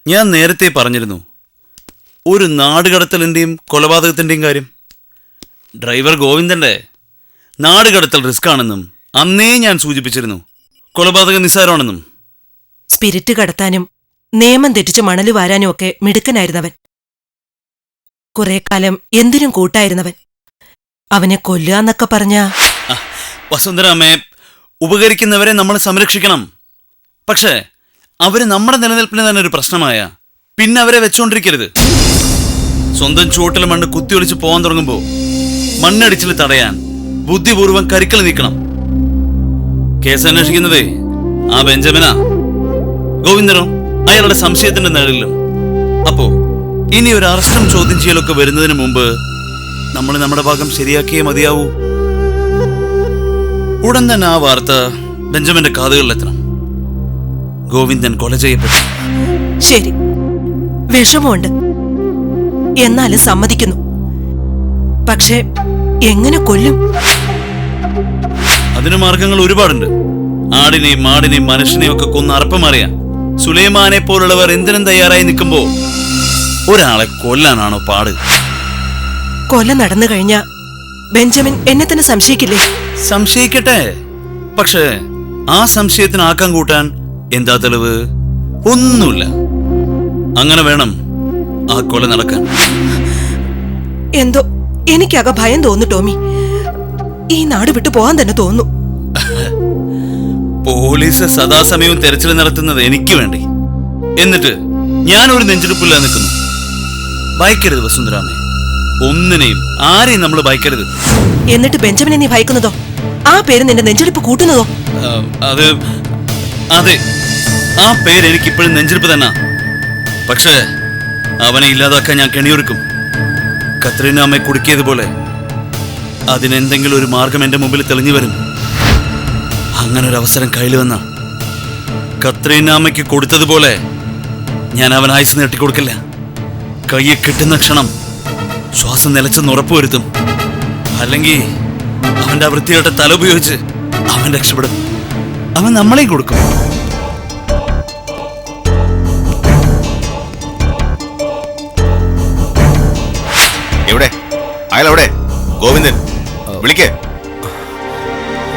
ഞാൻ നേരത്തെ പറഞ്ഞിരുന്നു ഒരു നാടുകടത്തലിൻ്റെയും കൊലപാതകത്തിൻ്റെയും കാര്യം. ഡ്രൈവർ ഗോവിന്ദൻ്റെ നാടുകടത്തൽ റിസ്ക് ആണെന്നും അന്നേ ഞാൻ സൂചിപ്പിച്ചിരുന്നു. കൊലപാതകം നിസ്സാരമാണെന്നും. സ്പിരിറ്റ് കടത്താനും നിയമം തെറ്റിച്ച് മണല് വാരാനും ഒക്കെ മിടുക്കനായിരുന്നവൻ. കുറെ കാലം എന്തിനും കൂട്ടായിരുന്നവൻ. അവനെ കൊല്ലുകന്നൊക്കെ പറഞ്ഞ വസുന്ധരാമേ, ഉപകരിക്കുന്നവരെ നമ്മൾ സംരക്ഷിക്കണം. പക്ഷേ അവര് നമ്മുടെ നിലനിൽപ്പിന് തന്നെ ഒരു പ്രശ്നമായ പിന്നെ അവരെ വെച്ചുകൊണ്ടിരിക്കരുത്. സ്വന്തം ചുവട്ടിൽ മണ്ണ് കുത്തിയൊളിച്ച് പോകാൻ തുടങ്ങുമ്പോൾ മണ്ണടിച്ചിൽ തടയാൻ ബുദ്ധിപൂർവ്വം കരിക്കൽ നീക്കണം. കേസ് അന്വേഷിക്കുന്നതേ ആ ബെഞ്ചമിനാ, ഗോവിന്ദനോ അയാളുടെ സംശയത്തിന്റെ നിഴലിലും. അപ്പോ ഇനി ഒരു അറസ്റ്റും ചോദ്യം ചെയ്യലൊക്കെ വരുന്നതിന് മുമ്പ് നമ്മൾ നമ്മുടെ ഭാഗം ശരിയാക്കിയേ മതിയാവൂ. ഉടൻ തന്നെ ആ വാർത്ത ബെഞ്ചമിന്റെ കാതുകളിലെത്തണം. ഗോവിന്ദൻ കൊല ചെയ്യപ്പെട്ടു. ശരി, വിഷമമുണ്ട്, എന്നാലും സമ്മതിക്കുന്നു. പക്ഷെ എങ്ങനെ കൊല്ലും? അതിന് മാർഗങ്ങൾ ഒരുപാടുണ്ട്. ആടിനെയും മാടിനെയും മനുഷ്യനെയും ഒക്കെ കൊന്ന് അറപ്പമറിയാം. സുലൈമാനെ പോലുള്ളവർ എന്തിനും തയ്യാറായി നിൽക്കുമ്പോ ഒരാളെ കൊല്ലാനാണോ പാട്? കൊല നടന്നു കഴിഞ്ഞാ ബെഞ്ചമിൻ എന്നെ തന്നെ സംശയിക്കില്ലേ? സംശയിക്കട്ടെ. പക്ഷേ ആ സംശയത്തിന് ആക്കം കൂട്ടാൻ എന്താ തെളിവ്? ഒന്നുമില്ല. അങ്ങനെ വേണം ആ കൊല നടക്കാൻ. എന്തോ എനിക്കക ഭയം തോന്നു ടോമി. ഈ നാട് വിട്ടു പോകാൻ തന്നെ തോന്നുന്നു. പോലീസ് സദാസമയവും തെരച്ചിൽ നടത്തുന്നത് എനിക്ക് വേണ്ടി. എന്നിട്ട് ഞാൻ ഒരു നെഞ്ചെടുപ്പില്ല നിൽക്കുന്നു. ഭയക്കരുത് വസുന്ധരാമേ, ഒന്നിനെയും ആരെയും നമ്മൾ ഭയക്കരുത്. എന്നിട്ട് ബെഞ്ചമിനെ നീ ഭയക്കുന്നതോ? ആ പേര് നിന്റെ നെഞ്ചെടുപ്പ് കൂട്ടുന്നതോ? അതെ, ആ പേര് എനിക്കിപ്പോഴും നെഞ്ചെടുപ്പ് തന്നെ. പക്ഷേ അവനെ ഇല്ലാതാക്കാൻ ഞാൻ കെണിയൊരുക്കും. കത്രീന അമ്മയെ കുടുക്കിയതുപോലെ അതിനെന്തെങ്കിലും ഒരു മാർഗം എന്റെ മുമ്പിൽ തെളിഞ്ഞു വരും. അങ്ങനെ ഒരു അവസരം കയ്യിൽ വന്ന കത്രീന അമ്മയ്ക്ക് കൊടുത്തതുപോലെ ഞാൻ അവൻ ആയുസ് നീട്ടിക്കൊടുക്കില്ല. കയ്യെ കിട്ടുന്ന ക്ഷണം ശ്വാസം നിലച്ചെന്ന് ഉറപ്പുവരുത്തും. അല്ലെങ്കിൽ അവന്റെ വൃത്തിയായിട്ട് തല ഉപയോഗിച്ച് അവൻ രക്ഷപ്പെടും. അവൻ നമ്മളെയും കൊടുക്കും. എവിടെ അയാളെവിടെ? ഗോവിന്ദൻ വിളിക്കേ.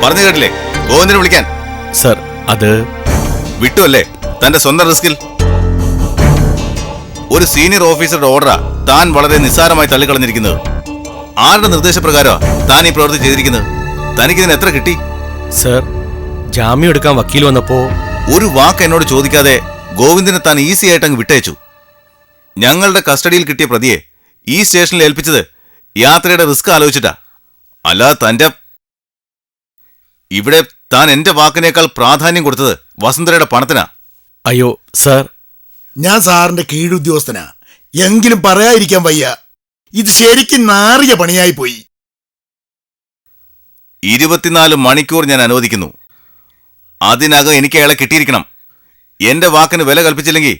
പറഞ്ഞു കേട്ടില്ലേ? ഗോവിന്ദനെ വിളിക്കാൻ. സർ, അത് വിട്ടുവല്ലേ തന്റെ സ്വന്തം റിസ്കിൽ? ഒരു സീനിയർ ഓഫീസറുടെ ഓർഡറാ താൻ വളരെ നിസ്സാരമായി തള്ളിക്കളഞ്ഞിരിക്കുന്നത്. ആരുടെ നിർദ്ദേശപ്രകാരമാണ് താൻ ഈ പ്രവൃത്തി ചെയ്തിരിക്കുന്നത്? തനിക്കിതിന് എത്ര കിട്ടി? സർ, ജാമ്യം എടുക്കാൻ വക്കീൽ വന്നപ്പോ ഒരു വാക്ക് എന്നോട് ചോദിക്കാതെ ഗോവിന്ദനെ താൻ ഈസി ആയിട്ട് അങ്ങ് വിട്ടയച്ചു. ഞങ്ങളുടെ കസ്റ്റഡിയിൽ കിട്ടിയ പ്രതിയെ ഈ സ്റ്റേഷനിൽ ഏൽപ്പിച്ചത് യാത്രയുടെ റിസ്ക് ആലോചിച്ചിട്ടാ. അല്ലാതെ തന്റെ ഇവിടെ താൻ എന്റെ വാക്കിനേക്കാൾ പ്രാധാന്യം കൊടുത്തത് വസുന്ധരയുടെ പണത്തിനാ. അയ്യോ സർ, ഞാൻ സാറിന്റെ കീഴുദ്യോഗസ്ഥനാ, എങ്കിലും പറയാതിരിക്കാൻ വയ്യ. ഇത് ശരിക്കും നാറിയ പണിയായി പോയി. 24 മണിക്കൂർ ഞാൻ അനുവദിക്കുന്നു. അതിനകം എനിക്ക് അയാളെ കിട്ടിയിരിക്കണം. എന്റെ വാക്കിന് വില കൽപ്പിച്ചില്ലെങ്കിൽ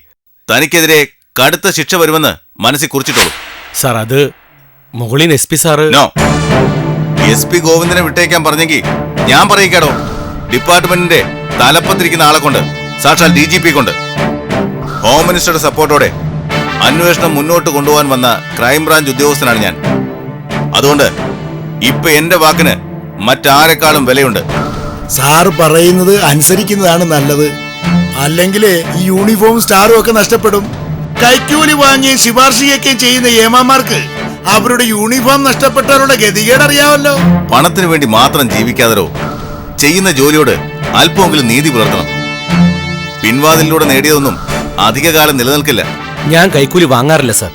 തനിക്കെതിരെ കടുത്ത ശിക്ഷ വരുമെന്ന് മനസ്സിൽ കുറിച്ചിട്ടുള്ളൂ. സാർ, അത് മുകളിൽ SP സാറ്. നോ, SP ഗോവിന്ദനെ വിട്ടേക്കാൻ പറഞ്ഞെങ്കിൽ ഞാൻ പറയിക്കാടോ. ഡിപ്പാർട്ട്മെന്റിന്റെ തലപ്പത്തിരിക്കുന്ന ആളെ കൊണ്ട്, സാക്ഷാൽ DGP കൊണ്ട്. ഹോം മിനിസ്റ്ററുടെ സപ്പോർട്ടോടെ അന്വേഷണം മുന്നോട്ട് കൊണ്ടുപോകാൻ വന്ന ക്രൈംബ്രാഞ്ച് ഉദ്യോഗസ്ഥനാണ് ഞാൻ. അതുകൊണ്ട് ഇപ്പൊ എന്റെ വാക്കിന് മറ്റാരെക്കാളും വിലയുണ്ട്. സാറ് പറയുന്നത് അനുസരിക്കുന്നതാണ് നല്ലത്. അല്ലെങ്കിൽ ഈ യൂണിഫോം സ്റ്റാറും ഒക്കെ നഷ്ടപ്പെടും. കൈക്കൂലി വാങ്ങിയും ശുപാർശയൊക്കെയും ചെയ്യുന്ന ഏമാമാർക്ക് അവരുടെ യൂണിഫോം നഷ്ടപ്പെട്ടവരുടെ ഗതികേട് അറിയാമല്ലോ. പണത്തിന് വേണ്ടി മാത്രം ജീവിക്കാതോ, ചെയ്യുന്ന ജോലിയോട് അല്പമെങ്കിലും നീതി പുലർത്തണം. പിൻവാതിലൂടെ നേടിയതൊന്നും അധികകാലം നിലനിൽക്കില്ല. ഞാൻ കൈക്കൂലി വാങ്ങാറില്ല സർ.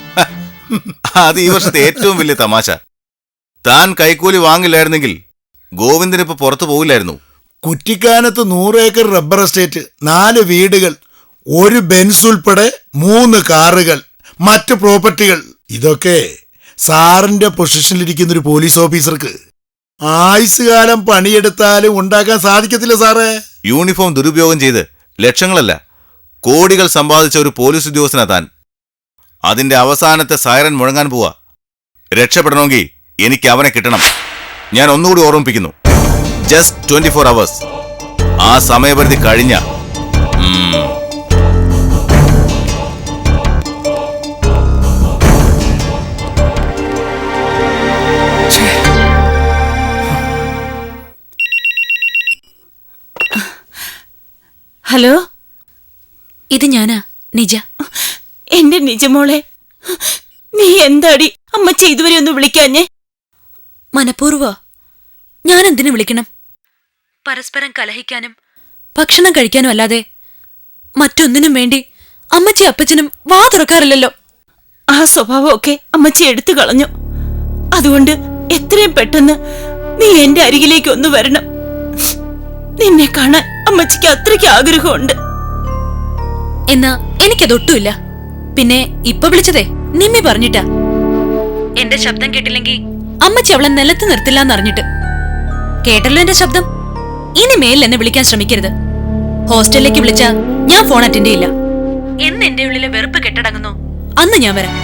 അത് ഈ വർഷത്തെ ഏറ്റവും വലിയ തമാശ. താൻ കൈക്കൂലി വാങ്ങില്ലായിരുന്നെങ്കിൽ ഗോവിന്ദനിപ്പോ പുറത്തു പോകില്ലായിരുന്നു. കുറ്റിക്കാനത്ത് 100 ഏക്കർ റബ്ബർ എസ്റ്റേറ്റ്, 4 വീടുകൾ, ഒരു ബെൻസ് ഉൾപ്പെടെ 3 കാറുകൾ, മറ്റ് പ്രോപ്പർട്ടികൾ. ഇതൊക്കെ സാറിന്റെ പൊസിഷനിലിരിക്കുന്ന ഒരു പോലീസ് ഓഫീസർക്ക് ആയുസ് കാലം പണിയെടുത്താലും ഉണ്ടാക്കാൻ സാധിക്കത്തില്ല സാറേ. യൂണിഫോം ദുരുപയോഗം ചെയ്ത് ലക്ഷങ്ങളല്ല കോടികൾ സമ്പാദിച്ച ഒരു പോലീസ് ഉദ്യോഗസ്ഥനാ താൻ. അതിന്റെ അവസാനത്തെ സൈറൻ മുഴങ്ങാൻ പോവാ. രക്ഷപ്പെടണമെങ്കിൽ എനിക്ക് അവനെ കിട്ടണം. ഞാൻ ഒന്നുകൂടി ഓർമ്മിപ്പിക്കുന്നു, ജസ്റ്റ് 24 hours. ആ സമയപരിധി കഴിഞ്ഞ ഹലോ, ഇത് ഞാനാ നിജ. എന്റെ നിജമോളെ, നീ എന്താടി അമ്മച്ചി ഇതുവരെ ഒന്ന് വിളിക്കാഞ്ഞേ? മനഃപൂർവ്വ. ഞാൻ എന്തിനു വിളിക്കണം? പരസ്പരം കലഹിക്കാനും ഭക്ഷണം കഴിക്കാനും അല്ലാതെ മറ്റൊന്നിനും വേണ്ടി അമ്മച്ചി അപ്പച്ചനും വാ തുറക്കാറില്ലല്ലോ. ആ സ്വഭാവമൊക്കെ അമ്മച്ചി എടുത്തു കളഞ്ഞു. അതുകൊണ്ട് എത്രയും പെട്ടെന്ന് നീ എന്റെ അരികിലേക്ക് ഒന്ന് വരണം. നിന്നെ കാണാൻ അമ്മച്ചിക്ക് അത്രയ്ക്ക് ആഗ്രഹമുണ്ട്. എന്നാ എനിക്കതൊട്ടുമില്ല. പിന്നെ ഇപ്പൊ വിളിച്ചതേ നിമ്മി പറഞ്ഞിട്ടാ. എന്റെ ശബ്ദം കേട്ടില്ലെങ്കിൽ അമ്മച്ചി അവളെ നിലത്ത് നിർത്തില്ലെന്നറിഞ്ഞിട്ട്. കേട്ടല്ലോ എന്റെ ശബ്ദം. ഇനി മേലിൽ എന്നെ വിളിക്കാൻ ശ്രമിക്കരുത്. ഹോസ്റ്റലിലേക്ക് വിളിച്ചാ ഞാൻ ഫോൺ അറ്റൻഡ് ചെയ്യില്ല. എന്ന് എന്റെ ഉള്ളിലെ വെറുപ്പ് കെട്ടടങ്ങുന്നു അന്ന് ഞാൻ വരാം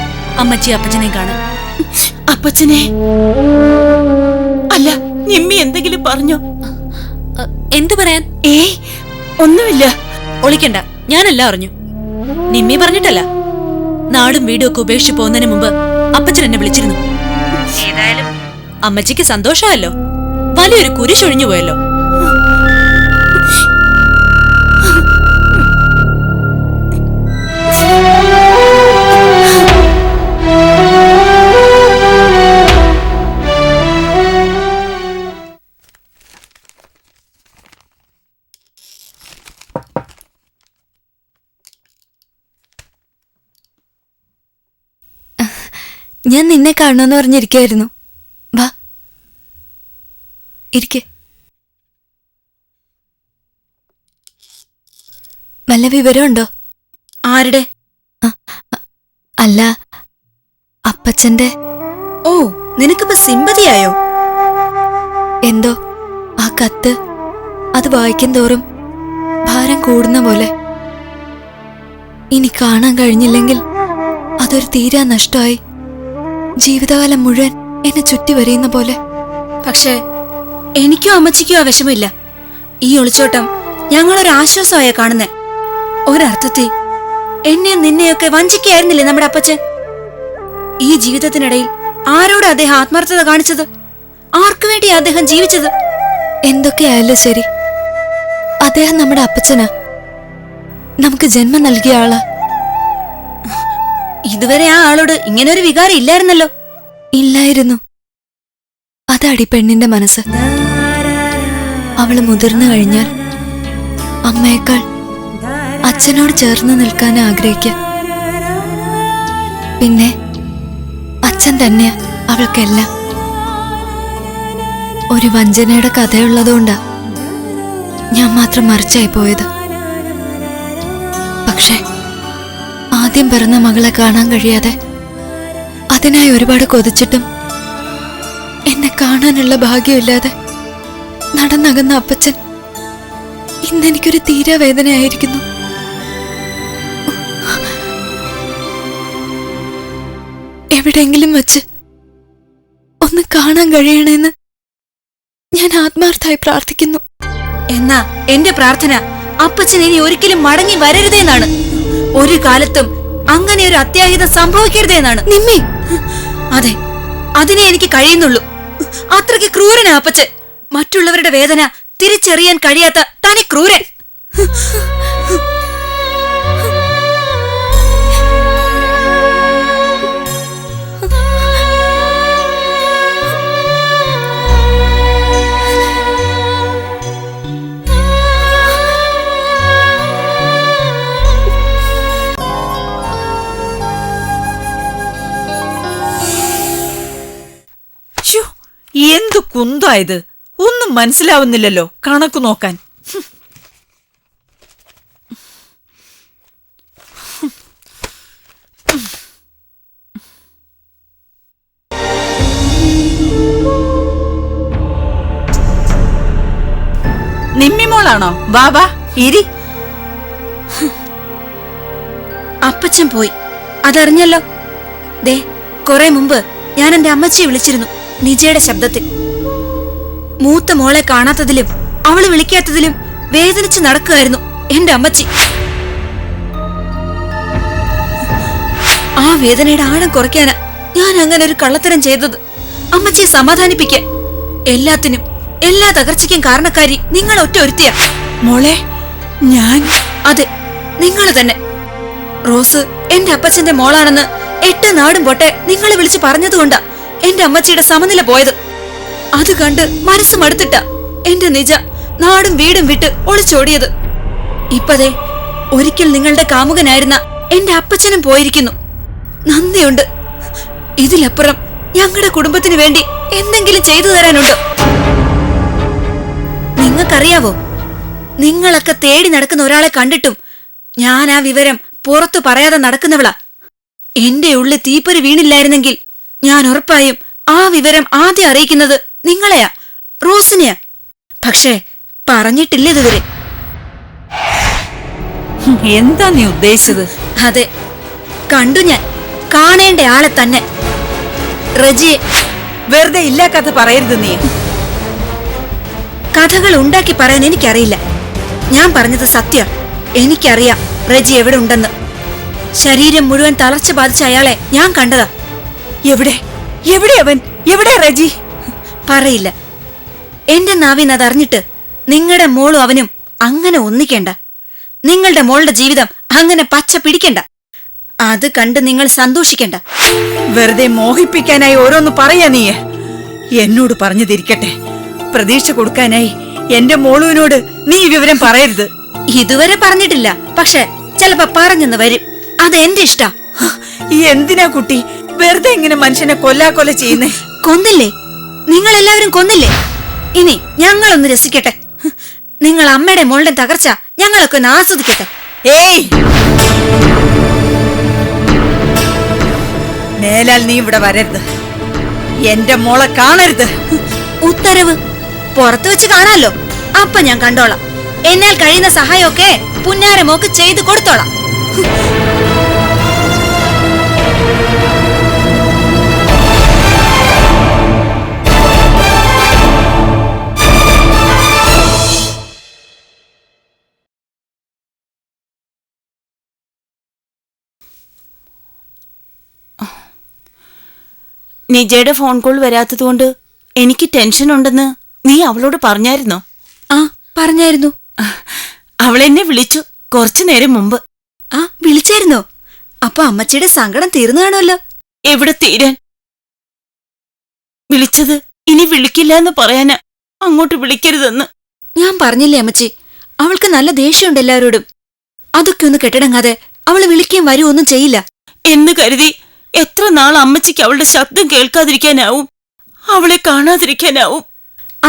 അമ്മച്ചി അപ്പച്ചനെ കാണാൻ. അപ്പച്ചനെ അല്ല, നിമ്മി എന്തെങ്കിലും പറഞ്ഞോ? എന്തു പറയാൻ? ഏയ് ഒന്നുമില്ല. ഒളിക്കണ്ട, ഞാനെല്ലാം അറിഞ്ഞു. നിമ്മി പറഞ്ഞിട്ടല്ല. നാടും വീടും ഒക്കെ ഉപേക്ഷിച്ച് പോകുന്നതിന് മുമ്പ് അപ്പച്ചൻ എന്നെ വിളിച്ചിരുന്നു. ഏതായാലും അമ്മച്ചിക്ക് സന്തോഷമല്ലോ. വലിയൊരു കുരിശൊഴിഞ്ഞു പോയല്ലോ. ഞാൻ നിന്നെ കാണുമെന്ന് പറഞ്ഞിരിക്കായിരുന്നു. വാ ഇരിക്കെ. വല്ല വിവരമുണ്ടോ? ആരുടെ? അല്ല, അപ്പച്ചന്റെ. ഓ, നിനക്കിപ്പോ സിമ്പതിയായോ? എന്തോ ആ കത്ത്, അത് വായിക്കും തോറും ഭാരം കൂടുന്ന പോലെ. ഇനി കാണാൻ കഴിഞ്ഞില്ലെങ്കിൽ അതൊരു തീരാ നഷ്ടമായി. ജീവിതകാലം മുഴുവൻ എന്നെ ചുറ്റി വരയുന്ന പോലെ. പക്ഷേ എനിക്കോ അമ്മച്ചിക്കോ ആ വിഷമില്ല. ഈ ഒളിച്ചോട്ടം ഞങ്ങളൊരു ആശ്വാസമായ കാണുന്നേ. ഒരർത്ഥത്തിൽ എന്നെ നിന്നെയൊക്കെ വഞ്ചിക്കായിരുന്നില്ലേ നമ്മുടെ അപ്പച്ചൻ? ഈ ജീവിതത്തിനിടയിൽ ആരോട് അദ്ദേഹം ആത്മാർത്ഥത കാണിച്ചത്? ആർക്കു വേണ്ടി അദ്ദേഹം ജീവിച്ചത്? എന്തൊക്കെയായാലും ശരി, അദ്ദേഹം നമ്മുടെ അപ്പച്ചനാ. നമുക്ക് ജന്മം നൽകിയ ആളാ. ഇതുവരെ ആ ആളോട് ഇങ്ങനൊരു വികാരം ഇല്ലായിരുന്നല്ലോ. ഇല്ലായിരുന്നു. അതാടി പെണ്ണിന്റെ മനസ്സ്. അവള് മുതിർന്നു കഴിഞ്ഞാൽ അമ്മയേക്കാൾ അച്ഛനോട് ചേർന്ന് നിൽക്കാൻ ആഗ്രഹിക്കുക. പിന്നെ അച്ഛൻ തന്നെയാ അവൾക്കെല്ലാം. ഒരു വഞ്ചനയുടെ കഥയുള്ളതുകൊണ്ടാ ഞാൻ മാത്രം മറിച്ചായി പോയത്. പക്ഷേ ആദ്യം പിറന്ന മകളെ കാണാൻ കഴിയാതെ അതിനായി ഒരുപാട് കൊതിച്ചിട്ടും എന്നെ കാണാനുള്ള ഭാഗ്യമില്ലാതെ നടന്നകന്ന അപ്പച്ചൻ ഇന്നെനിക്കൊരു തീരാവേദനയായിരിക്കുന്നു. എവിടെയെങ്കിലും വച്ച് ഒന്ന് കാണാൻ കഴിയണമെന്ന് ഞാൻ ആത്മാർത്ഥമായി പ്രാർത്ഥിക്കുന്നു. എന്നാ എന്റെ പ്രാർത്ഥന അപ്പച്ചൻ ഇനി ഒരിക്കലും മടങ്ങി വരരുതെന്നാണ്. ഒരു കാലത്തും അങ്ങനെ ഒരു അത്യാഹിതം സംഭവിക്കരുതെന്നാണ്. നിമ്മി, അതെ, അതിനെ എനിക്ക് കഴിയുന്നുള്ളൂ. അത്രയ്ക്ക് ക്രൂരനാ അപ്പച്ചൻ. മറ്റുള്ളവരുടെ വേദന തിരിച്ചറിയാൻ കഴിയാത്ത തനി ക്രൂരൻ. എന്തു കുന്തായത്? ഒന്നും മനസ്സിലാവുന്നില്ലല്ലോ കണക്ക് നോക്കാൻ. നിമ്മിമോളാണോ? വാ വാ ഇരി. അപ്പച്ചൻ പോയി, അതറിഞ്ഞല്ലോ. ദേ, കുറെ മുമ്പ് ഞാൻ എന്റെ അമ്മച്ചിയെ വിളിച്ചിരുന്നു നിജയുടെ ശബ്ദത്തിൽ. മൂത്ത മോളെ കാണാത്തതിലും അവള് വിളിക്കാത്തതിലും വേദനിച്ച് നടക്കുകയായിരുന്നു എന്റെ അമ്മച്ചി. ആ വേദനയുടെ ആഴം കുറയ്ക്കാനാ ഞാൻ അങ്ങനെ ഒരു കള്ളത്തരം ചെയ്തത്. അമ്മച്ചിയെ സമാധാനിപ്പിക്കാൻ. എല്ലാത്തിനും എല്ലാ തകർച്ചയ്ക്കും കാരണക്കാരി നിങ്ങൾ ഒറ്റ ഒരുത്തിയാ. മോളെ, ഞാൻ അതെ, നിങ്ങൾ തന്നെ. റോസ് എന്റെ അപ്പച്ചന്റെ മോളാണെന്ന് 8 നാടും പൊട്ടെ നിങ്ങളെ വിളിച്ച് പറഞ്ഞതുകൊണ്ടാ എന്റെ അമ്മച്ചിയുടെ സമനില പോയത്. അത് കണ്ട് മനസ്സ് മടുത്തിട്ട എന്റെ നിജ നാടും വീടും വിട്ട് ഒളിച്ചോടിയത്. ഇപ്പതേ ഒരിക്കൽ നിങ്ങളുടെ കാമുകനായിരുന്ന എന്റെ അപ്പച്ചനും പോയിരിക്കുന്നു. നന്ദിയുണ്ട്. ഇതിലപ്പുറം ഞങ്ങളുടെ കുടുംബത്തിന് വേണ്ടി എന്തെങ്കിലും ചെയ്തു തരാനുണ്ടോ? നിങ്ങൾക്കറിയാവോ, നിങ്ങളൊക്കെ തേടി നടക്കുന്ന ഒരാളെ കണ്ടിട്ടും ഞാൻ ആ വിവരം പുറത്തു പറയാതെ നടക്കുന്നവളാ. എന്റെ ഉള്ളിൽ തീപ്പൊരി വീണില്ലായിരുന്നെങ്കിൽ ഞാൻ ഉറപ്പായും ആ വിവരം ആദ്യം അറിയിക്കുന്നത് നിങ്ങളെയാ, റോസിനെയാ. പക്ഷേ പറഞ്ഞിട്ടില്ല ഇതുവരെ. എന്താ നീ ഉദ്ദേശിച്ചത്? അതെ, കണ്ടു ഞാൻ. കാണേണ്ട ആളെ തന്നെ, റജിയെ. വെറുതെ ഇല്ലാ കഥ പറയരുത് നീ. കഥകൾ ഉണ്ടാക്കി പറയാൻ എനിക്കറിയില്ല. ഞാൻ പറഞ്ഞത് സത്യ. എനിക്കറിയാം റജി എവിടെ ഉണ്ടെന്ന്. ശരീരം മുഴുവൻ തളർച്ച ബാധിച്ച അയാളെ ഞാൻ കണ്ടതാ. എവിടെ എവിടെ അവൻ? എവിടെ റജി? പറയില്ല. എന്റെ നാവിൻ അതറിഞ്ഞിട്ട് നിങ്ങളുടെ മോളും അവനും അങ്ങനെ ഒന്നിക്കേണ്ട. നിങ്ങളുടെ മോളുടെ ജീവിതം അങ്ങനെ പച്ച പിടിക്കണ്ട. അത് കണ്ട് നിങ്ങൾ സന്തോഷിക്കണ്ട. വെറുതെ മോഹിപ്പിക്കാനായി ഓരോന്ന് പറയാ നീ. എന്നോട് പറഞ്ഞു തിരിക്കട്ടെ. പ്രതീക്ഷ കൊടുക്കാനായി എന്റെ മോളുവിനോട് നീ ഈ വിവരം പറയരുത്. ഇതുവരെ പറഞ്ഞിട്ടില്ല, പക്ഷെ ചിലപ്പോ പറഞ്ഞെന്ന് വരും. അത് എന്റെ ഇഷ്ടാ. എന്തിനാ കുട്ടി വെറുതെ ഇങ്ങനെ മനുഷ്യനെ കൊല്ലാക്കൊല ചെയ്യുന്നേ? കൊന്നില്ലേ? നിങ്ങൾ എല്ലാവരും കൊന്നില്ലേ? ഇനി ഞങ്ങളൊന്ന് രസിക്കട്ടെ. നിങ്ങൾ അമ്മയുടെ മോളുടെ തകർച്ച ഞങ്ങളൊക്കെ ഒന്ന് ആസ്വദിക്കട്ടെ. ഏയ്, മേലാൽ നീ ഇവിടെ വരരുത്. എന്റെ മോളെ കാണരുത്. ഉത്തരവ് പുറത്തു വെച്ച് കാണാലോ. അപ്പൊ ഞാൻ കണ്ടോളാം. എന്നാൽ കഴിയുന്ന സഹായമൊക്കെ പുന്നാരമോക്ക് ചെയ്തു കൊടുത്തോളാം. നിജയുടെ ഫോൺ കോൾ വരാത്തതുകൊണ്ട് എനിക്ക് ടെൻഷൻ ഉണ്ടെന്ന് നീ അവളോട് പറഞ്ഞായിരുന്നോ? ആ, പറഞ്ഞായിരുന്നു. അവളെന്നെ വിളിച്ചു കുറച്ചു നേരം മുമ്പ്. ആ, വിളിച്ചായിരുന്നോ? അപ്പൊ അമ്മച്ചിയുടെ സങ്കടം തീർന്നു കാണുമല്ലോ. എവിടെ തീരാൻ? വിളിച്ചത് ഇനി വിളിക്കില്ല എന്ന് പറയാനാ. അങ്ങോട്ട് വിളിക്കരുതെന്ന് ഞാൻ പറഞ്ഞില്ലേ അമ്മച്ചി, അവൾക്ക് നല്ല ദേഷ്യമുണ്ട് എല്ലാവരോടും. അതൊക്കെ ഒന്ന് കെട്ടടങ്ങാതെ അവള് വിളിക്കുകയും വരുമൊന്നും ചെയ്യില്ല എന്ന് കരുതി എത്ര നാൾ അമ്മച്ചിക്ക് അവളുടെ ശബ്ദം കേൾക്കാതിരിക്കാനാവും, അവളെ കാണാതിരിക്കാനാവും?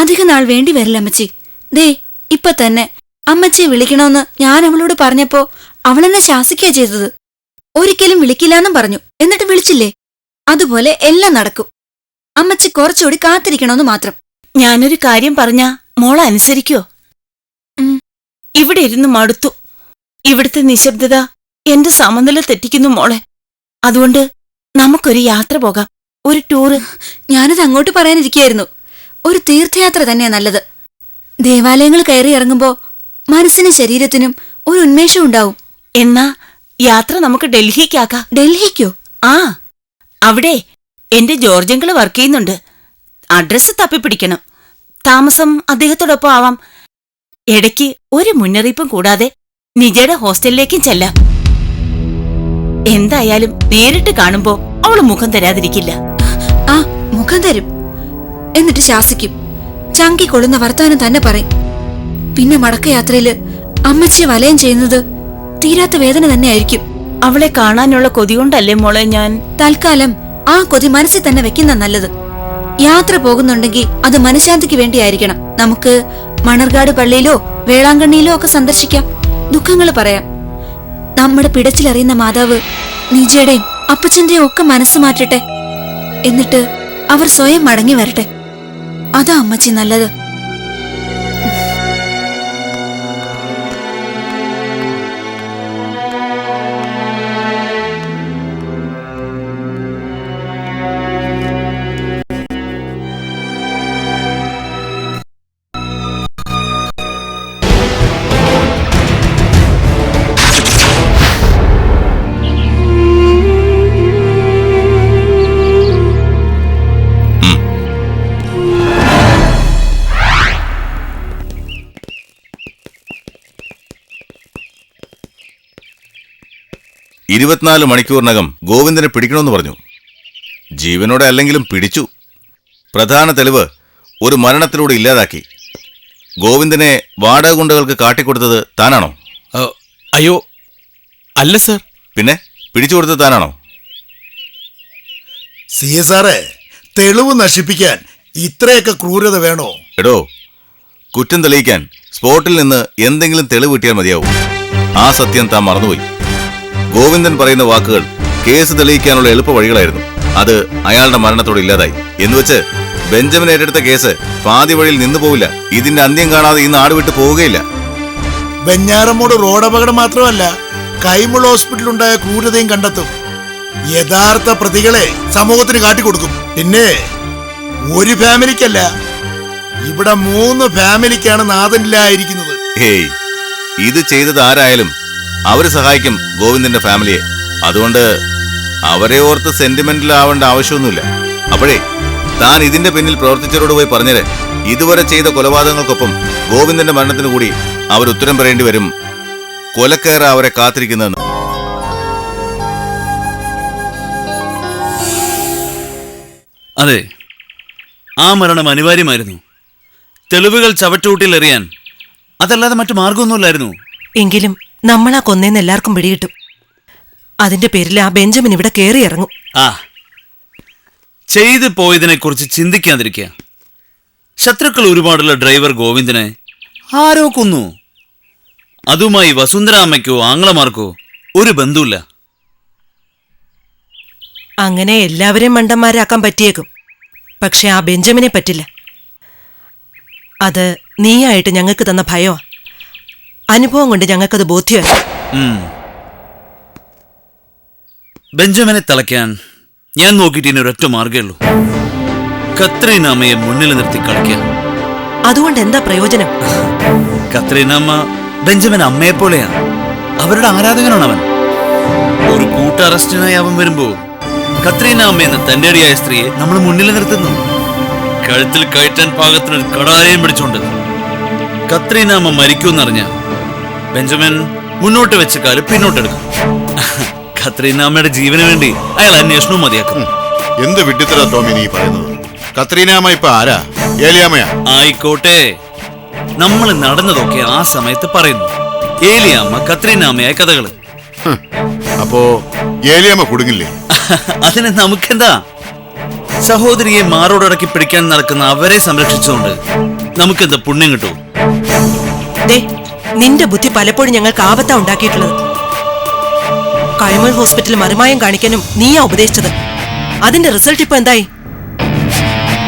അധിക നാൾ വേണ്ടി വരില്ല അമ്മച്ചി. ദേ ഇപ്പൊ തന്നെ അമ്മച്ചിയെ വിളിക്കണമെന്ന് ഞാൻ അവളോട് പറഞ്ഞപ്പോ അവളെന്നെ ശാസിക്കുക ചെയ്തത്. ഒരിക്കലും വിളിക്കില്ലാന്നും പറഞ്ഞു, എന്നിട്ട് വിളിച്ചില്ലേ? അതുപോലെ എല്ലാം നടക്കും. അമ്മച്ചി കുറച്ചുകൂടി കാത്തിരിക്കണമെന്ന് മാത്രം. ഞാനൊരു കാര്യം പറഞ്ഞാ മോളെ അനുസരിക്കോ? ഇവിടെ ഇരുന്ന് മടുത്തു. ഇവിടുത്തെ നിശബ്ദത എന്റെ സമനില തെറ്റിക്കുന്നു മോളെ. അതുകൊണ്ട് നമുക്കൊരു യാത്ര പോകാം, ഒരു ടൂറ്. ഞാനത് അങ്ങോട്ട് പറയാനിരിക്കുകയായിരുന്നു. ഒരു തീർത്ഥയാത്ര തന്നെയാ നല്ലത്. ദേവാലയങ്ങൾ കയറി ഇറങ്ങുമ്പോ മനസ്സിനും ശരീരത്തിനും ഒരു ഉന്മേഷം ഉണ്ടാവും. എന്നാ യാത്ര നമുക്ക് ഡൽഹിക്കാക്കാം. ഡൽഹിക്കോ? ആ, അവിടെ എന്റെ ജോർജങ്കിള് വർക്ക് ചെയ്യുന്നുണ്ട്. അഡ്രസ് തപ്പിപ്പിടിക്കണം. താമസം അദ്ദേഹത്തോടൊപ്പം ആവാം. ഇടയ്ക്ക് ഒരു മുന്നറിയിപ്പും കൂടാതെ നിജയുടെ ഹോസ്റ്റലിലേക്കും ചെല്ലാം. എന്തായാലും നേരിട്ട് കാണുമ്പോ അവള് മുഖം തരാതിരിക്കില്ല. ആ, മുഖം തരും. എന്നിട്ട് ശാസിക്കും. ചങ്കി കൊള്ളുന്ന വർത്താനം തന്നെ പറയും. പിന്നെ മടക്കയാത്രയില് അമ്മച്ചിയെ വലയം ചെയ്യുന്നത് തീരാത്ത വേദന തന്നെയായിരിക്കും. അവളെ കാണാനുള്ള കൊതികൊണ്ടല്ലേ മോളെ ഞാൻ. തൽക്കാലം ആ കൊതി മനസ്സിൽ തന്നെ വെക്കുന്ന നല്ലത്. യാത്ര പോകുന്നുണ്ടെങ്കിൽ അത് മനഃശാന്തിക്ക് വേണ്ടിയായിരിക്കണം. നമുക്ക് മണർകാട് പള്ളിയിലോ വേളാങ്കണ്ണിയിലോ ഒക്കെ സന്ദർശിക്കാം, ദുഃഖങ്ങൾ പറയാം. നമ്മുടെ പിടച്ചിലറിയുന്ന മാതാവ് നിജയുടെയും അപ്പച്ചന്റെയും ഒക്കെ മനസ്സ് മാറ്റട്ടെ. എന്നിട്ട് അവർ സ്വയം മടങ്ങി വരട്ടെ. അതാ അമ്മച്ചി നല്ലത്. 24 മണിക്കൂറിനകം ഗോവിന്ദനെ പിടിക്കണമെന്ന് പറഞ്ഞു. ജീവനോടെ അല്ലെങ്കിലും പിടിച്ചു. പ്രധാന തെളിവ് ഒരു മരണത്തിലൂടെ ഇല്ലാതാക്കി. ഗോവിന്ദനെ വാടക ഗുണ്ടകൾക്ക് കാട്ടിക്കൊടുത്തത് താനാണോ? അയ്യോ അല്ല സർ. പിന്നെ പിടിച്ചു കൊടുത്തത് താനാണോ? സാറേ, തെളിവ് നശിപ്പിക്കാൻ ഇത്രയൊക്കെ ക്രൂരത വേണോ? എടോ, കുറ്റം തെളിയിക്കാൻ സ്പോട്ടിൽ നിന്ന് എന്തെങ്കിലും തെളിവ് കിട്ടിയാൽ മതിയാവും. ആ സത്യം താൻ മറന്നുപോയി. ഗോവിന്ദൻ പറയുന്ന വാക്കുകൾ കേസ് തെളിയിക്കാനുള്ള എളുപ്പ വഴികളായിരുന്നു. അത് അയാളുടെ മരണത്തോടെ ഇല്ലാതായി. എന്നുവെച്ച് ബെഞ്ചമിൻ ഏറ്റെടുത്ത കേസ് പാതി വഴിയിൽ നിന്നു പോവില്ല. ഇതിന്റെ അന്ത്യം കാണാതെ ഈ നാട് വിട്ടു പോവുകയില്ല. വെഞ്ഞാറമ്മൂട് റോഡപകടം മാത്രമല്ല, കൈമുള്ള ഹോസ്പിറ്റലുണ്ടായ ക്രൂരതയും കണ്ടെത്തും. യഥാർത്ഥ പ്രതികളെ സമൂഹത്തിന് കാട്ടിക്കൊടുക്കും. പിന്നെ ഒരു ഫാമിലിക്കല്ല, ഇവിടെ 3 ഫാമിലിക്കാണ് നാഥനില്ലായിരിക്കുന്നത്. ഹേയ്, ഇത് ചെയ്തത് ആരായാലും അവര് സഹായിക്കും ഗോവിന്ദന്റെ ഫാമിലിയെ. അതുകൊണ്ട് അവരെ ഓർത്ത് സെന്റിമെന്റൽ ആവേണ്ട ആവശ്യമൊന്നുമില്ല. അപ്പോഴേ താൻ ഇതിന്റെ പിന്നിൽ പ്രവർത്തിച്ചവരോട് പോയി പറഞ്ഞേരെ, ഇതുവരെ ചെയ്ത കൊലപാതകങ്ങൾക്കൊപ്പം ഗോവിന്ദന്റെ മരണത്തിന് കൂടി അവർ ഉത്തരം പറയേണ്ടി വരും. കൊലക്കയറ അവരെ കാത്തിരിക്കുന്നതെന്ന്. അതെ, ആ മരണം അനിവാര്യമായിരുന്നു. തെളിവുകൾ ചവറ്റുകൂട്ടിലെറിയാൻ അതല്ലാതെ മറ്റു മാർഗമൊന്നുമില്ലായിരുന്നു. എങ്കിലും നമ്മളാ കൊന്നേന്ന് എല്ലാവർക്കും പിടികിട്ടും. അതിന്റെ പേരിൽ ആ ബെഞ്ചമിൻ ഇവിടെ കയറി ഇറങ്ങും. ആ, ചെയ്തു പോയതിനെ കുറിച്ച് ചിന്തിക്കാതിരിക്കുക. ശത്രുക്കൾ ഒരുപാടുള്ള ഡ്രൈവർ ഗോവിന്ദനെ ആരോ കൊന്നു. അതുമായി വസുന്ധരാമ്മയ്ക്കോ ആങ്ങളമാർക്കോ ഒരു ബന്ധമില്ല. അങ്ങനെ എല്ലാവരെയും മണ്ടന്മാരാക്കാൻ പറ്റിയേക്കും. പക്ഷെ ആ ബെഞ്ചമിനെ പറ്റില്ല. അത് നീയായിട്ട് ഞങ്ങൾക്ക് തന്ന ഭയമാ. അനുഭവം കൊണ്ട് ഞങ്ങൾക്കത് ബോധ്യമായി. ബെഞ്ചമിനെ തളയ്ക്കാൻ ഞാൻ നോക്കിയിട്ട് ഇനി ഒരൊറ്റ മാർഗ്ഗമേ ഉള്ളൂ. കത്രീനാമ്മയെ മുന്നിൽ നിർത്തി കളിക്കുക. അതുകൊണ്ട് എന്താ പ്രയോജനം? കത്രീനാമ്മ ബെഞ്ചമിൻ അമ്മയെപ്പോലെയാ. അവരുടെ ആരാധകനാണ് അവൻ. ഒരു കൂട്ട അറസ്റ്റിനായി അവൻ വരുമ്പോ കത്രീനാമ്മ എന്ന തന്റെ അടിയായ സ്ത്രീയെ നമ്മൾ മുന്നിൽ നിർത്തുന്നു. കഴുത്തിൽ കയറ്റാൻ പാകത്തിനൊരു കടാരയും പിടിച്ചോണ്ട്. കത്രീനാമ്മ മരിക്കൂന്നറിഞ്ഞ ബെഞ്ചമിൻ മുന്നോട്ട് വെച്ച കാല് പിന്നോട്ടെടുക്കും. കത്രീനാമ്മയുടെ ജീവന് വേണ്ടി അയാൾ അന്വേഷണവും മതിയാക്കും. എന്ത് വിഡ്ഢിത്തരാ ടോമി നീ പറയുന്നത്? കത്രീനാമ്മ ഇപ്പൊ ആരാ? ഏലിയാമ്മയാ? ആയിക്കോട്ടെ, നമ്മൾ നടന്നതൊക്കെ ആ സമയത്ത് പറയുന്നു. ഏലിയാമ്മ കത്രീനാമ്മയായ കഥകള്. അപ്പോ ഏലിയാമ്മ കുടുങ്ങില്ലേ? അതിന് നമുക്കെന്താ? സഹോദരിയെ മാറോടക്കി പിടിക്കാൻ നടക്കുന്ന അവരെ സംരക്ഷിച്ചുകൊണ്ട് നമുക്കെന്താ പുണ്യം കിട്ടൂ? നിന്റെ ബുദ്ധി പലപ്പോഴും ഞങ്ങൾക്ക് ആപത്താ ഉണ്ടാക്കിയിട്ടുള്ളത്. കൈമൾ ഹോസ്പിറ്റൽ മറുമായം കാണിക്കാനും നീയാ ഉപദേശിച്ചത്. അതിന്റെ റിസൾട്ട് ഇപ്പൊ എന്തായി?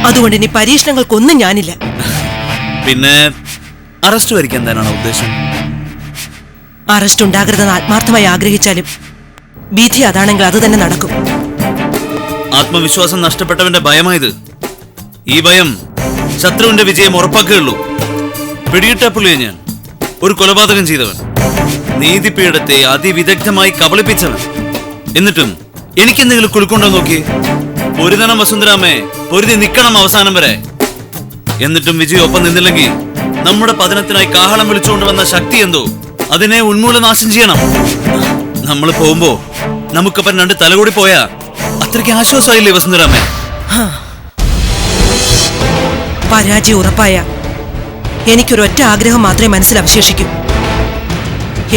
അതുകൊണ്ട് ഇനി പരീക്ഷണങ്ങൾക്കൊന്നും ഞാനില്ല. പിന്നെ അറസ്റ്റ് വരിക്കാൻ തന്നെയാണോ ഉദ്ദേശം? അറസ്റ്റ് ഉണ്ടാകരുതെന്ന് ആത്മാർത്ഥമായി ആഗ്രഹിച്ചാലും വിധി അതാണെങ്കിൽ അത് തന്നെ നടക്കും. ആത്മവിശ്വാസം നഷ്ടപ്പെട്ടവന്റെ ഭയമായത്. ഈ ഭയം ശത്രുവിന്റെ വിജയം ഉറപ്പാക്കുകയുള്ളൂ. പിടിയിട്ട പുള്ളിയെ ഞാൻ ഒരു കൊലപാതകം ചെയ്തവൻ, നീതിപീഠത്തെ അതിവിദഗ്ധമായി കബളിപ്പിച്ചവൻ. എന്നിട്ടും എനിക്കെന്തെങ്കിലും കുലുക്കൊണ്ടോ നോക്കി? പൊരുതണം വസുന്ധരാമേ, പൊരുതി നിൽക്കണം അവസാനം വരെ. എന്നിട്ടും വിജയം ഒപ്പം നിന്നില്ലെങ്കിൽ നമ്മുടെ പതനത്തിനായി കാഹളം വിളിച്ചുകൊണ്ട് വന്ന ശക്തി എന്തോ അതിനെ ഉന്മൂലനാശം ചെയ്യണം. നമ്മൾ പോകുമ്പോ നമുക്കപ്പം 2 തലകൂടി പോയാ അത്രയ്ക്ക് ആശ്വാസമായില്ലേ വസുന്ധരാമേ? പരാജയം ഉറപ്പായ എനിക്കൊരൊറ്റ ആഗ്രഹം മാത്രമേ മനസ്സിൽ അവശേഷിക്കൂ.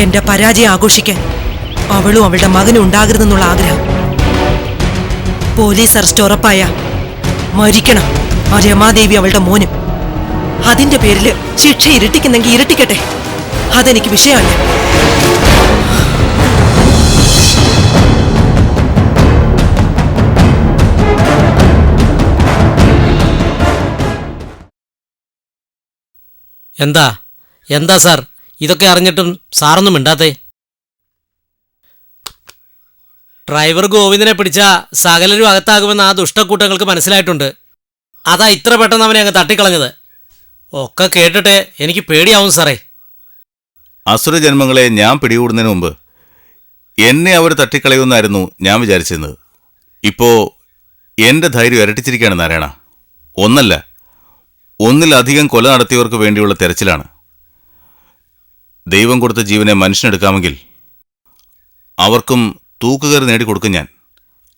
എന്റെ പരാജയം ആഘോഷിക്കാൻ അവളും അവളുടെ മകനും ഉണ്ടാകരുതെന്നുള്ള ആഗ്രഹം. പോലീസ് അറസ്റ്റ് ഉറപ്പായ മരിക്കണം ആ രമാദേവി അവളുടെ മോനും. അതിന്റെ പേരില് ശിക്ഷ ഇരട്ടിക്കുന്നെങ്കിൽ ഇരട്ടിക്കട്ടെ, അതെനിക്ക് വിഷയമല്ല. എന്താ സാർ, ഇതൊക്കെ അറിഞ്ഞിട്ടും സാറൊന്നും മിണ്ടാത്തേ? ഡ്രൈവർ ഗോവിന്ദനെ പിടിച്ച സകലരും അകത്താകുമെന്ന് ആ ദുഷ്ടക്കൂട്ടങ്ങൾക്ക് മനസ്സിലായിട്ടുണ്ട്. അതാ ഇത്ര പെട്ടെന്ന് അവനെ അങ്ങ് തട്ടിക്കളഞ്ഞത്. ഒക്കെ കേട്ടിട്ട് എനിക്ക് പേടിയാവും സാറേ. അസുരജന്മങ്ങളെ ഞാൻ പിടികൂടുന്നതിന് മുമ്പ് എന്നെ അവർ തട്ടിക്കളയുമെന്നായിരുന്നു ഞാൻ വിചാരിച്ചിരുന്നത്. ഇപ്പോ എന്റെ ധൈര്യം ഇരട്ടിച്ചിരിക്കുകയാണ് നാരായണ. ഒന്നല്ല, ഒന്നിലധികം കൊല നടത്തിയവർക്ക് വേണ്ടിയുള്ള തെരച്ചിലാണ്. ദൈവം കൊടുത്ത ജീവനെ മനുഷ്യനെടുക്കാമെങ്കിൽ അവർക്കും തൂക്കുകയറി നേടിക്കൊടുക്കും ഞാൻ.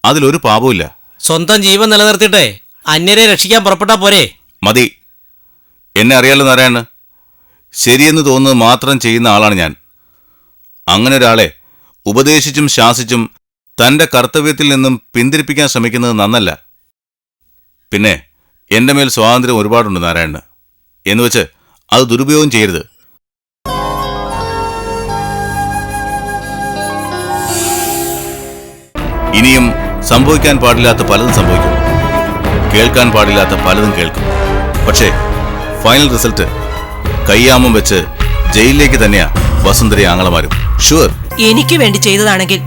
അതിലൊരു പാപവുമില്ല. സ്വന്തം ജീവൻ നിലനിർത്തിയിട്ടേ അന്യരെ രക്ഷിക്കാൻ പുറപ്പെട്ടാ പോരെ? മതി. എന്നെ അറിയാലോ നാരായണന്. ശരിയെന്ന് തോന്നുന്നത് മാത്രം ചെയ്യുന്ന ആളാണ് ഞാൻ. അങ്ങനെ ഒരാളെ ഉപദേശിച്ചും ശാസിച്ചും തന്റെ കർത്തവ്യത്തിൽ നിന്നും പിന്തിരിപ്പിക്കാൻ ശ്രമിക്കുന്നത് നന്നല്ല. പിന്നെ എന്റെ മേൽ സ്വാതന്ത്ര്യം ഒരുപാടുണ്ട് നാരായണന്. എന്നുവെച്ച് അത് ദുരുപയോഗം ചെയ്യരുത്. ഇനിയും സംഭവിക്കാൻ പാടില്ലാത്ത പലതും സംഭവിക്കും, കേൾക്കാൻ പാടില്ലാത്ത പലതും കേൾക്കും. പക്ഷേ ഫൈനൽ റിസൾട്ട് കയ്യാമം വെച്ച് ജയിലിലേക്ക് തന്നെയാ വസുന്ധര ആങ്ങളമാരും. ഷുവർ. എനിക്ക് വേണ്ടി ചെയ്തതാണെങ്കിൽ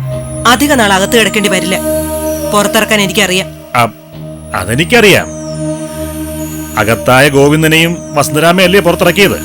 അധിക നാൾ അകത്ത് കിടക്കേണ്ടി വരില്ല. പുറത്തിറക്കാൻ എനിക്കറിയാം. അതെനിക്കറിയാം. അകത്തായ ഗോവിന്ദനെയും വസുന്ധരാമയല്ലേ പുറത്തിറക്കിയത്?